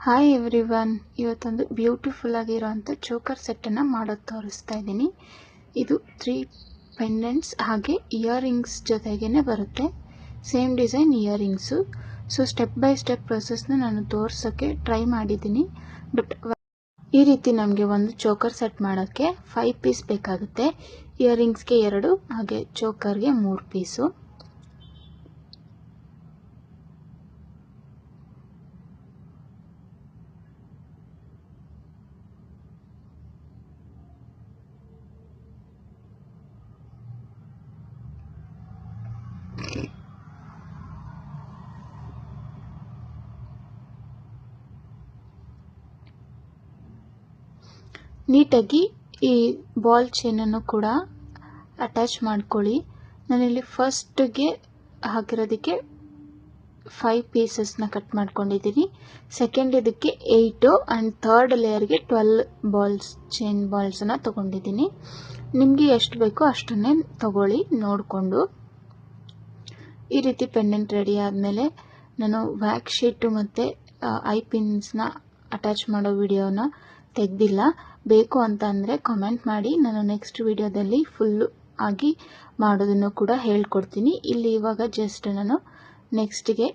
Hi everyone, ಇವತ್ತೊಂದು beautiful ಆಗಿರೋಂಥ choker ಸೆಟ್ಟನ್ನು ಮಾಡೋದು ತೋರಿಸ್ತಾ ಇದ್ದೀನಿ. ಇದು 3 ಪೆಂಡೆಂಟ್ಸ್ ಹಾಗೆ ಇಯರಿಂಗ್ಸ್ ಜೊತೆಗೇ ಬರುತ್ತೆ. Same design earrings. So step by step ಪ್ರೊಸೆಸ್ನ ನಾನು ತೋರ್ಸೋಕ್ಕೆ ಟ್ರೈ ಮಾಡಿದ್ದೀನಿ. ಬಟ್ ಈ ರೀತಿ ನಮಗೆ ಒಂದು ಚೋಕರ್ ಸೆಟ್ ಮಾಡೋಕ್ಕೆ 5 ಪೀಸ್ ಬೇಕಾಗುತ್ತೆ. ಇಯರಿಂಗ್ಸ್ಗೆ 2 ಹಾಗೆ ಚೋಕರ್ಗೆ 3 ಪೀಸು. ನೀಟಾಗಿ ಈ ಬಾಲ್ ಚೈನನ್ನು ಕೂಡ ಅಟ್ಯಾಚ್ ಮಾಡ್ಕೊಳ್ಳಿ. ನಾನಿಲ್ಲಿ ಫಸ್ಟ್ಗೆ ಹಾಕಿರೋದಕ್ಕೆ 5 ಪೀಸಸ್ನ ಕಟ್ ಮಾಡ್ಕೊಂಡಿದ್ದೀನಿ. ಸೆಕೆಂಡ್ ಇದಕ್ಕೆ 8 ಆ್ಯಂಡ್ ಥರ್ಡ್ ಲೇಯರ್ಗೆ 12 ಚೈನ್ ಬಾಲ್ಸನ್ನು ತೊಗೊಂಡಿದ್ದೀನಿ. ನಿಮಗೆ ಎಷ್ಟು ಬೇಕೋ ಅಷ್ಟನ್ನೇ ತಗೊಳ್ಳಿ ನೋಡಿಕೊಂಡು. ಈ ರೀತಿ ಪೆಂಡೆಂಟ್ ರೆಡಿ ಆದಮೇಲೆ ನಾನು ವ್ಯಾಕ್ಸ್ ಶೀಟು ಮತ್ತು ಐ ಪಿನ್ಸ್ನ ಅಟ್ಯಾಚ್ ಮಾಡೋ ವಿಡಿಯೋನ ತೆಗೆದಿಲ್ಲ. ಬೇಕು ಅಂತ ಅಂದರೆ ಕಾಮೆಂಟ್ ಮಾಡಿ, ನಾನು ನೆಕ್ಸ್ಟ್ ವಿಡಿಯೋದಲ್ಲಿ ಫುಲ್ಲು ಆಗಿ ಮಾಡೋದನ್ನು ಕೂಡ ಹೇಳ್ಕೊಡ್ತೀನಿ. ಇಲ್ಲಿ ಇವಾಗ ಜಸ್ಟ್ ನಾನು ನೆಕ್ಸ್ಟ್ಗೆ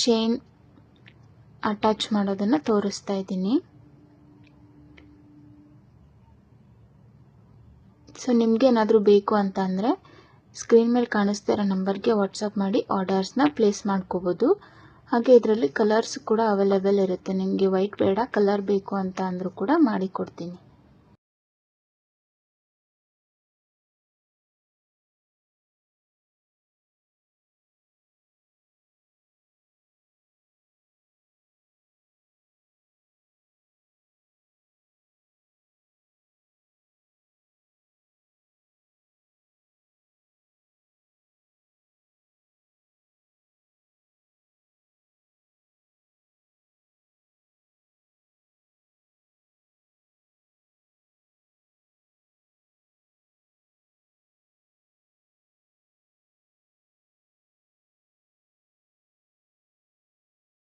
ಚೈನ್ ಅಟ್ಯಾಚ್ ಮಾಡೋದನ್ನು ತೋರಿಸ್ತಾ ಇದ್ದೀನಿ. ಸೊ ನಿಮಗೇನಾದರೂ ಬೇಕು ಅಂತ ಅಂದರೆ ಸ್ಕ್ರೀನ್ ಮೇಲೆ ಕಾಣಿಸ್ತಾ ಇರೋ ನಂಬರ್ಗೆ ವಾಟ್ಸಪ್ ಮಾಡಿ ಆರ್ಡರ್ಸ್ನ ಪ್ಲೇಸ್ ಮಾಡ್ಕೋಬೋದು. ಹಾಗೆ ಇದರಲ್ಲಿ ಕಲರ್ಸ್ ಕೂಡ ಅವೈಲೇಬಲ್ ಇರುತ್ತೆ. ನಿಮಗೆ ವೈಟ್ ಬೇಡ, ಕಲರ್ ಬೇಕು ಅಂತ ಅಂದರೂ ಕೂಡ ಮಾಡಿಕೊಡ್ತೀನಿ.